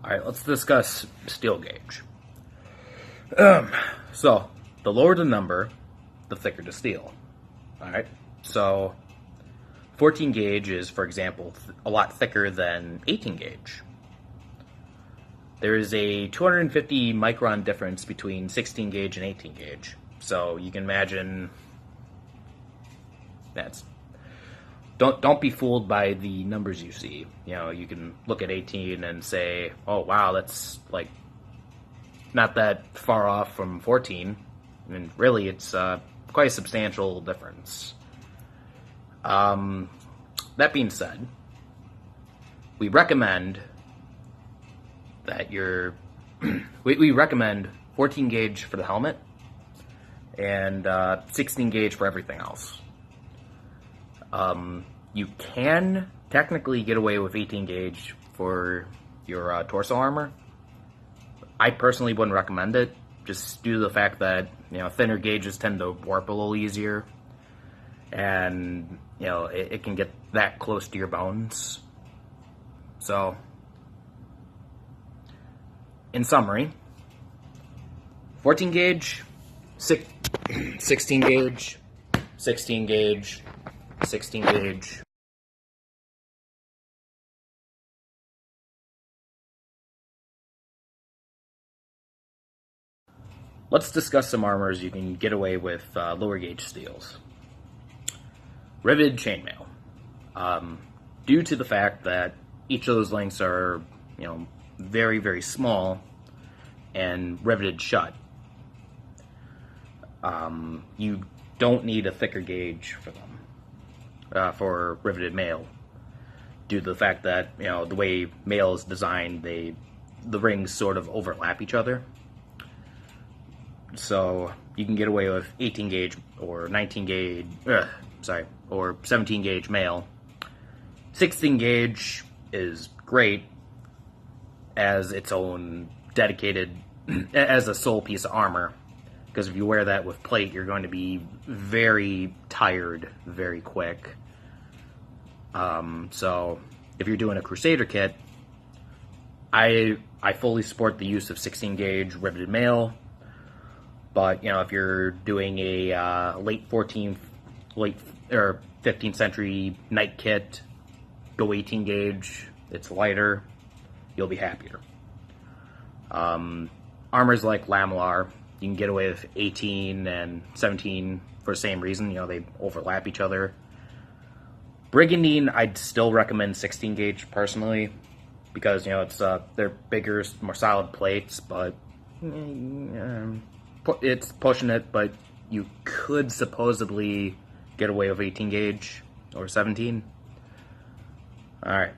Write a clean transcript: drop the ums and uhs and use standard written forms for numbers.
Alright, let's discuss steel gauge. So, the lower the number, the thicker the steel. Alright, so 14 gauge is, for example, a lot thicker than 18 gauge. There is a 250 micron difference between 16 gauge and 18 gauge. So you can imagine that's don't be fooled by the numbers you see. You know, you can look at 18 and say, "Oh wow, that's like not that far off from 14." I mean, really, it's quite a substantial difference. That being said, we recommend that we recommend 14 gauge for the helmet and 16 gauge for everything else. You can technically get away with 18 gauge for your torso armor. I personally wouldn't recommend it, just due to the fact that, you know, thinner gauges tend to warp a little easier, and, you know, it can get that close to your bones. So, in summary, 14 gauge, 16 gauge, 16 gauge, 16 gauge. Let's discuss some armors you can get away with lower gauge steels. Riveted chainmail. Due to the fact that each of those links are, you know, very, very small and riveted shut, you don't need a thicker gauge for them. For riveted mail, due to the fact that, you know, the way mail is designed, the rings sort of overlap each other. So you can get away with 18 gauge or 19 gauge, or 17 gauge mail. 16 gauge is great as its own dedicated, as a sole piece of armor. Because if you wear that with plate, you're going to be very tired very quick. So if you're doing a Crusader kit, I fully support the use of 16 gauge riveted mail. But, you know, if you're doing a late 15th century knight kit, go 18 gauge. It's lighter. You'll be happier. Armors like Lamellar, you can get away with 18 and 17 for the same reason. You know, they overlap each other. Brigandine, I'd still recommend 16 gauge personally, because, you know, it's they're bigger, more solid plates, but it's pushing it. But you could supposedly get away with 18 gauge or 17. All right.